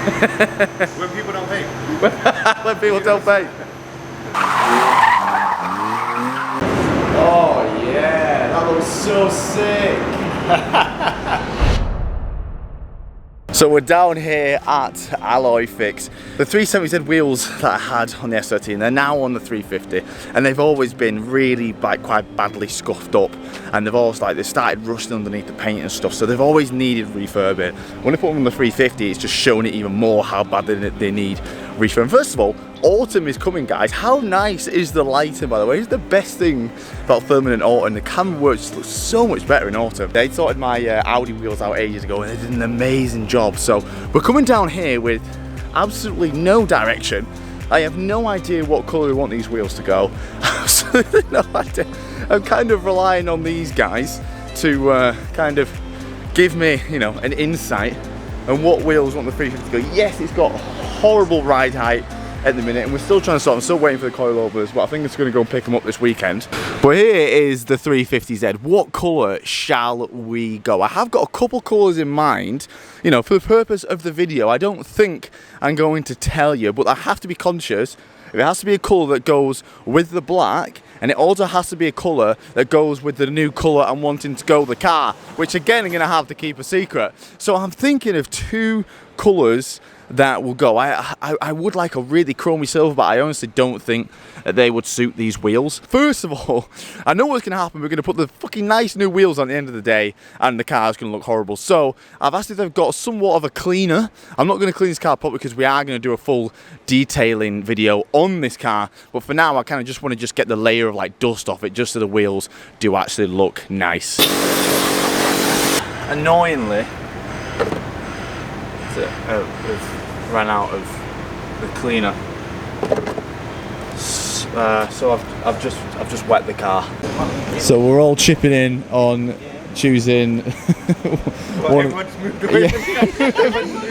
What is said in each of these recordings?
When people don't pay. When people don't pay. Oh yeah, that looks so sick. So we're down here at Alloy Fix. The 370Z wheels that I had on the S13, they're now on the 350, and they've always been really quite badly scuffed up, and they've always they started rusting underneath the paint and stuff, so they've always needed refurbing. When I put them on the 350, it's just showing it even more how bad they need refurb. First of all, autumn is coming, guys. How nice is the lighting, by the way? It's the best thing about filming in autumn. The camera work just looks so much better in autumn. They sorted my Audi wheels out ages ago, and they did an amazing job. So we're coming down here with absolutely no direction. I have no idea what colour we want these wheels to go. Absolutely no idea. I'm kind of relying on these guys to kind of give me, you know, an insight on what wheels want the 350 to go. Yes, it's got horrible ride height at the minute, and we're still trying to sort. I'm still waiting for the coilovers, but I think it's going to go and pick them up this weekend. But here is the 350Z. What colour shall we go? I have got a couple colours in mind, you know, for the purpose of the video. I don't think I'm going to tell you, but I have to be conscious. It has to be a colour that goes with the black, and it also has to be a colour that goes with the new colour I'm wanting to go the car, which again I'm going to have to keep a secret. So I'm thinking of two colours that will go. I would like a really chromey silver, but I honestly don't think that they would suit these wheels. First of all, I know what's going to happen. We're going to put the fucking nice new wheels on the end of the day, and the car's going to look horrible. So I've asked if they've got somewhat of a cleaner. I'm not going to clean this car properly because we are going to do a full detailing video on this car. But for now, I kind of just want to just get the layer of like dust off it, just so the wheels do actually look nice. Annoyingly, we've run out of the cleaner, so I've just wet the car. So we're all chipping in on choosing.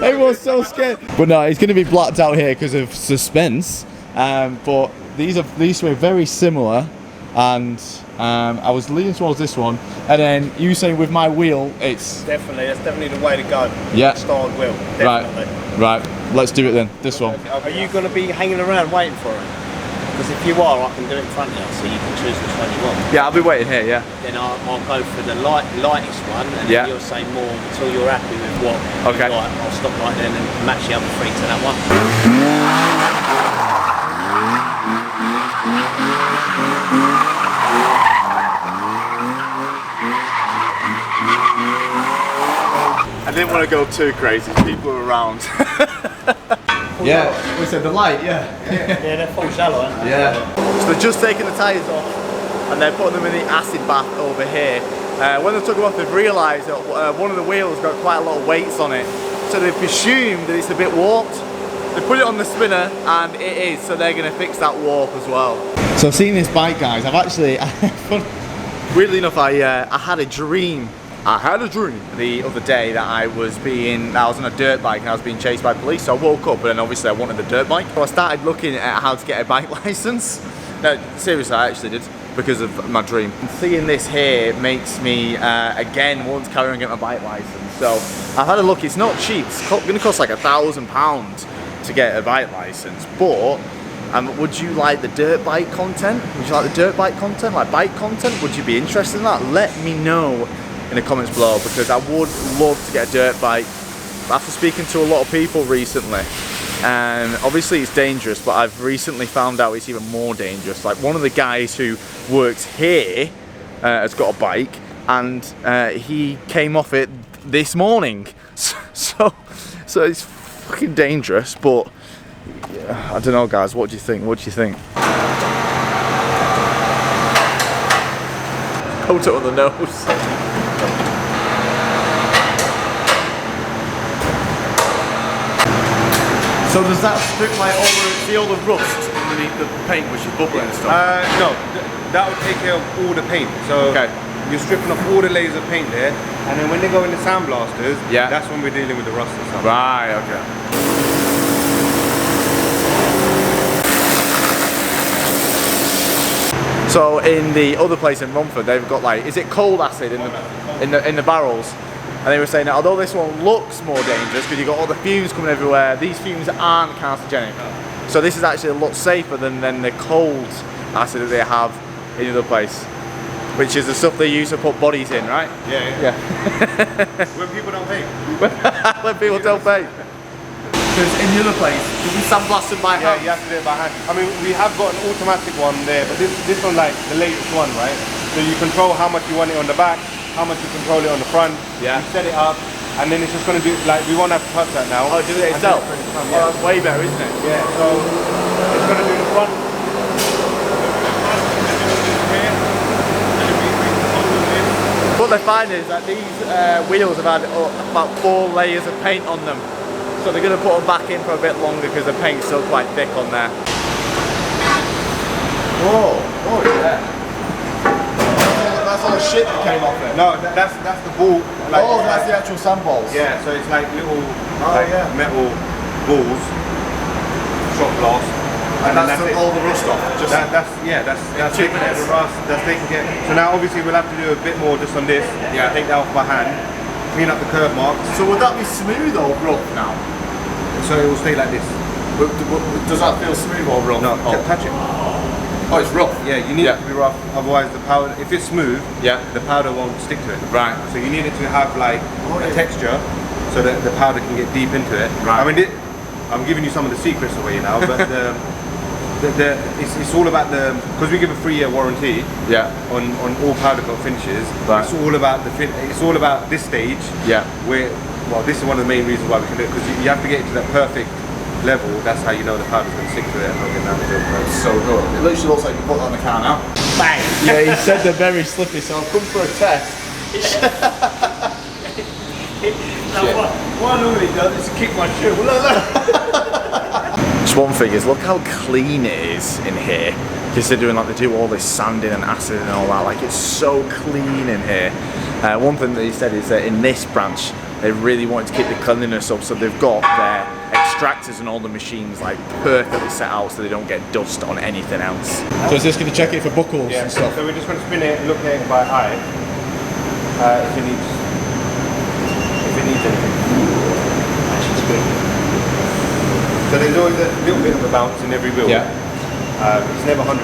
Everyone's so scared. But no, it's going to be blacked out here because of suspense. But these were very similar, and I was leaning towards this one, and then you saying with my wheel, it's that's definitely the way to go. Yeah. Styled wheel. Definitely. Right. Let's do it then. This one. Are you going to be hanging around waiting for it? Because if you are, I can do it in front of you, so you can choose which one you want. Yeah, I'll be waiting here. Yeah. Then I'll go for the lightest one, and then you'll say more until you're happy with what you like. I'll stop right then and match the other three to that one. I didn't want to go too crazy, people are around. Yeah, we said the light, yeah, they're full shallow, aren't they? Yeah. So they're just taking the tyres off, and they're putting them in the acid bath over here. When they took them off, they've realised that one of the wheels got quite a lot of weights on it, so they've presumed that it's a bit warped. They put it on the spinner, and it is, so they're going to fix that warp as well. So I've seen this bike, guys. I've actually, weirdly enough, I had a dream. I had a dream the other day that I was on a dirt bike and I was being chased by police. So I woke up, but then obviously I wanted the dirt bike. So I started looking at how to get a bike license. No, seriously, I actually did, because of my dream. And seeing this here makes me, again, want to carry on getting my bike license. So I've had a look. It's not cheap. It's going to cost like £1,000 to get a bike license. But would you like the dirt bike content? Would you like the dirt bike content, like bike content? Would you be interested in that? Let me know in the comments below, because I would love to get a dirt bike. After speaking to a lot of people recently, and obviously it's dangerous, but I've recently found out it's even more dangerous. Like, one of the guys who works here has got a bike, and he came off it this morning. So it's fucking dangerous, but yeah, I don't know, guys. What do you think? What do you think? Put it on the nose. So does that strip like all the rust underneath the paint, which is bubbling and stuff? No, that would take care of all the paint. So you're stripping off all the layers of paint there, and then when they go in the sandblasters, that's when we're dealing with the rust and stuff. Right, okay. So in the other place in Romford, they've got like, is it cold acid in the barrels? and they were saying that although this one looks more dangerous because you've got all the fumes coming everywhere, these fumes aren't carcinogenic. So this is actually a lot safer than the cold acid that they have in the other place, which is the stuff they use to put bodies in, right? Yeah. When people don't pay. When people don't pay. Because in the other place, do we sandblast it by hand? Yeah, you have to do it by hand. I mean, we have got an automatic one there, but this one, like the latest one, right? So you control how much you want it on the back, how much you control it on the front. Yeah. You set it up, and then it's just going to do, like, we won't have to touch that now. Oh, do it itself? Oh, that's way better, isn't it? Yeah, so it's going to do the front. What they find is that these wheels have had about 4 layers of paint on them. So they're going to put them back in for a bit longer because the paint's still quite thick on there. Whoa, oh yeah. That's all the shit that came off it. No, that's the ball. Like, oh, that's the actual sand balls. Yeah, so it's like little metal balls, shot glass. And that's all the rust off. Just that's taking care of the rust. That's taking care. So now obviously we'll have to do a bit more just on this. Yeah. Take that off by hand. Clean up the curve marks. So would that be smooth or rough now? So it will stay like this. Does that feel smooth or rough? No, touch it. Oh, it's rough. Yeah, you need it to be rough. Otherwise, the powder, if it's smooth, the powder won't stick to it. Right. So you need it to have like a texture, so that the powder can get deep into it. Right. I mean, I'm giving you some of the secrets away now, but it's all about because we give a 3-year warranty. Yeah. On all powder coat finishes. Right. It's all about it's all about this stage. Yeah. Well, this is one of the main reasons why we can do it, because you have to get it to that perfect level. That's how you know the powder's going to stick to it and not get down the hill. It's so good. It literally looks like you put that on the car now. Bang! Yeah, he said they're very slippy, so I've come for a test. What I normally do is kick my shoe. Just one thing is, look how clean it is in here. Considering like they do all this sanding and acid and all that, like it's so clean in here. One thing that he said is that in this branch, they really wanted to keep the cleanliness up, so they've got their extractors and all the machines like perfectly set out so they don't get dust on anything else. So is this going to check it for buckles and stuff? So we're just going to spin it and look at it by eye if it needs anything. Actually, it's good. So there's always a little bit of a bounce in every wheel. Yeah. It's never 100%.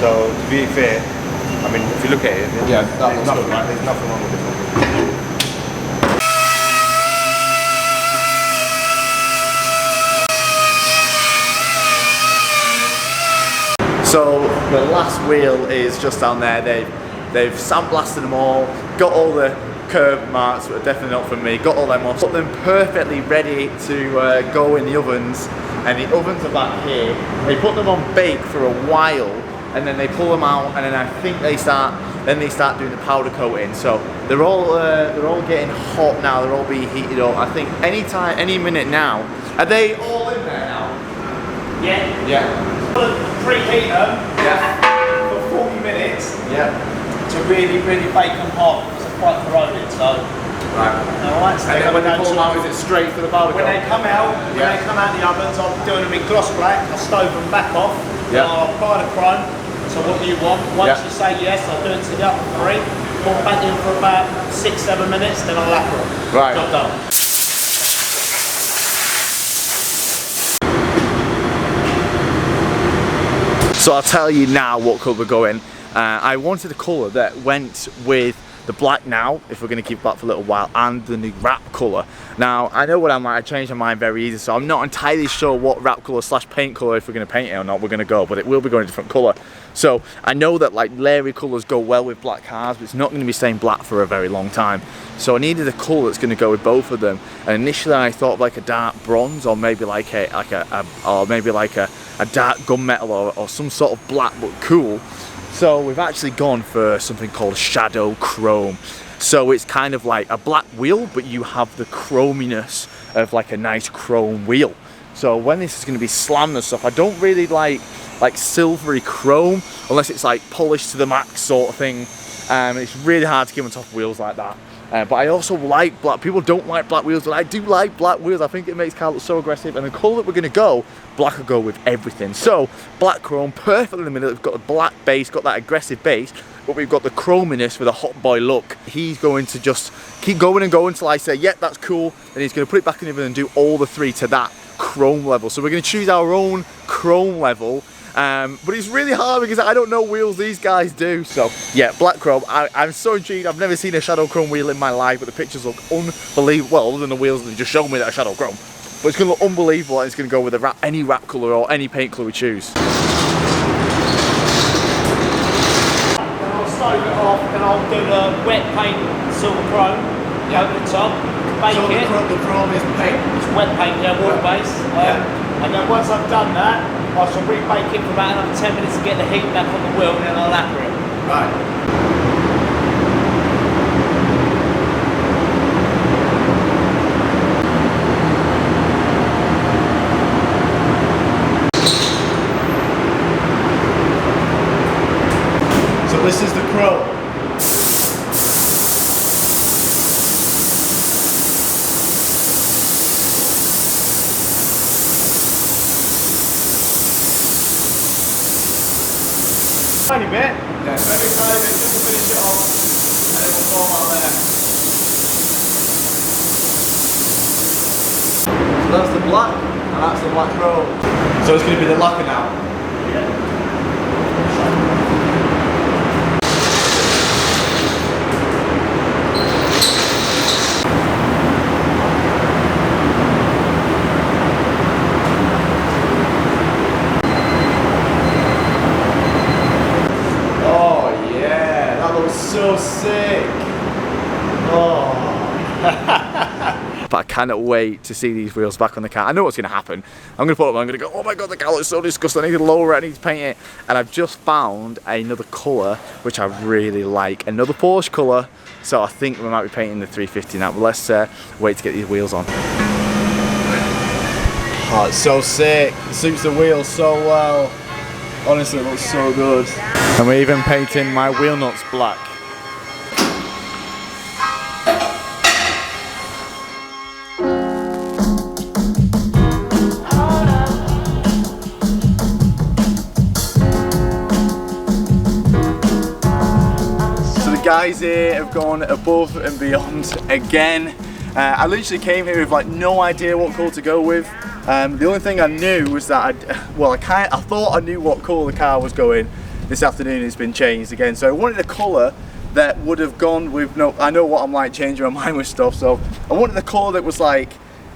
So to be fair, I mean, if you look at it, there's nothing wrong with this one. So the last wheel is just down there. They've sandblasted them all, got all the curve marks, but definitely not for me, got all them off, put them perfectly ready to go in the ovens, and the ovens are back here. They put them on bake for a while, and then they pull them out, and then I think they start doing the powder coating. So they're all getting hot now. They're all being heated up. I think any minute now. Are they all in there now? Yeah. Yeah. Preheat them for 40 minutes to really bake them hot because they're quite corroded. So, right. Alright. So and then when they pull them out, is it straight for the powder coat? When they come out, the ovens, I'm doing them in gloss black. I stove them back off. I'll apply the chrome. So what you want? Once you say yes, I'll do it to the upper 3. Put them back in for about 6-7 minutes, then I'll lacquer them. Right. Job done. So I'll tell you now what colour we're going. I wanted a colour that went with the black now, if we're going to keep black for a little while, and the new wrap colour. Now, I know what I'm like, I change my mind very easy, so I'm not entirely sure what wrap colour / paint colour, if we're going to paint it or not, we're going to go, but it will be going a different colour. So I know that like Larry colours go well with black cars, but it's not going to be staying black for a very long time. So I needed a colour that's going to go with both of them. And initially I thought of like a dark bronze, or maybe like a dark gunmetal, or some sort of black but cool. So we've actually gone for something called shadow chrome. So it's kind of like a black wheel, but you have the chrominess of like a nice chrome wheel. So when this is going to be slammed and stuff, I don't really like silvery chrome unless it's like polished to the max sort of thing. It's really hard to get on top of wheels like that. But I also like black. People don't like black wheels, but I do like black wheels. I think it makes cars look so aggressive. And the colour that we're going to go, black will go with everything. So black chrome, perfectly in the middle. We've got a black base, got that aggressive base. but we've got the chrominess with a hot boy look. He's going to just keep going and going until I say, yep, that's cool. And he's going to put it back in the oven and do all the 3 to that chrome level. So we're going to choose our own chrome level. But it's really hard because I don't know wheels these guys do. So yeah, black chrome. I'm so intrigued. I've never seen a shadow chrome wheel in my life, but the pictures look unbelievable. Well, other than the wheels that just showed me that are shadow chrome. But it's going to look unbelievable, and it's going to go with any wrap colour or any paint colour we choose. Stove it off and I'll do the wet paint silver chrome over the top, bake So it. the chrome is paint. It's wet paint, yeah, water based. And then once I've done that, I shall rebake it for about another 10 minutes to get the heat back on the wheel, and then I'll lacquer it. Right. So this is the chrome. Tiny bit. Yeah, very tiny bit, just to finish it off, and it will fall out there. So that's the black, and that's the black chrome. So it's going to be the lacquer now. So sick! Oh! But I cannot wait to see these wheels back on the car. I know what's going to happen. I'm going to put them on, I'm going to go, oh my god, the car looks so disgusting, I need to lower it, I need to paint it. And I've just found another colour which I really like, another Porsche colour. So I think we might be painting the 350 now, but let's wait to get these wheels on. Oh, it's so sick. It suits the wheels so well. Honestly, it looks so good. And we're even painting my wheel nuts black. Guys here have gone above and beyond again. I literally came here with like no idea what colour to go with. The only thing I knew was that I thought I knew what colour the car was going. This afternoon it's been changed again, so I wanted a colour that would have gone with I know what I'm like, changing my mind with stuff, so I wanted a colour that was like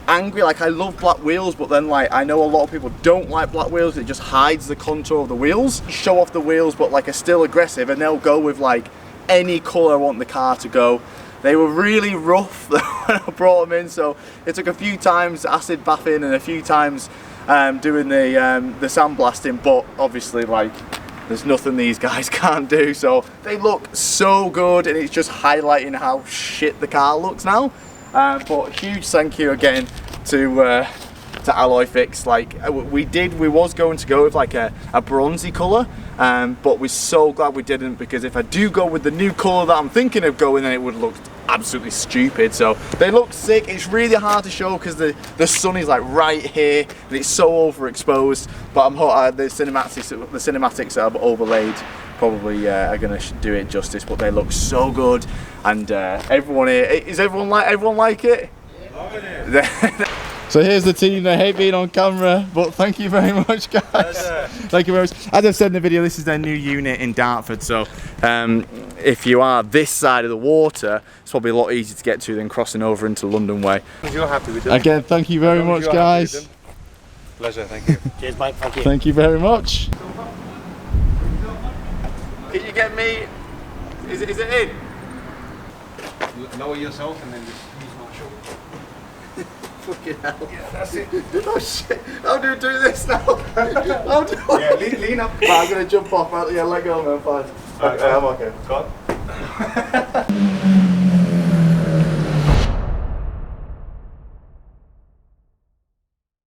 angry. Like, I love black wheels, but then like I know a lot of people don't like black wheels. It just hides the contour of the wheels, show off the wheels, but like are still aggressive, and they'll go with like any colour I want the car to go. They were really rough when I brought them in, so it took a few times acid bathing and a few times doing the sandblasting, but obviously like there's nothing these guys can't do, so they look so good, and it's just highlighting how shit the car looks now. But huge thank you again to Alloy Fix. Like we was going to go with like a bronzy colour, but we're so glad we didn't, because if I do go with the new colour that I'm thinking of going, then it would look absolutely stupid. So they look sick. It's really hard to show because the sun is like right here and it's so overexposed, but I'm hoping the cinematics that I've overlaid probably are going to do it justice, but they look so good. And everyone here, is everyone like it? Yeah. So here's the team. They hate being on camera, but thank you very much, guys. Thank you very much. As I've said in the video, this is their new unit in Dartford, so if you are this side of the water, it's probably a lot easier to get to than crossing over into London way. You're happy with them? Again, thank you very much, guys. Pleasure, thank you. Cheers, mate, thank you. Thank you very much. Can you get me? Is it in? Lower yourself and then just use my shoulder. Fucking hell. Yeah, that's it. Oh shit, how do we do this now? How do I? Yeah, lean up. I'm gonna jump off, yeah, let go man, fine. Okay, I'm okay. Go on.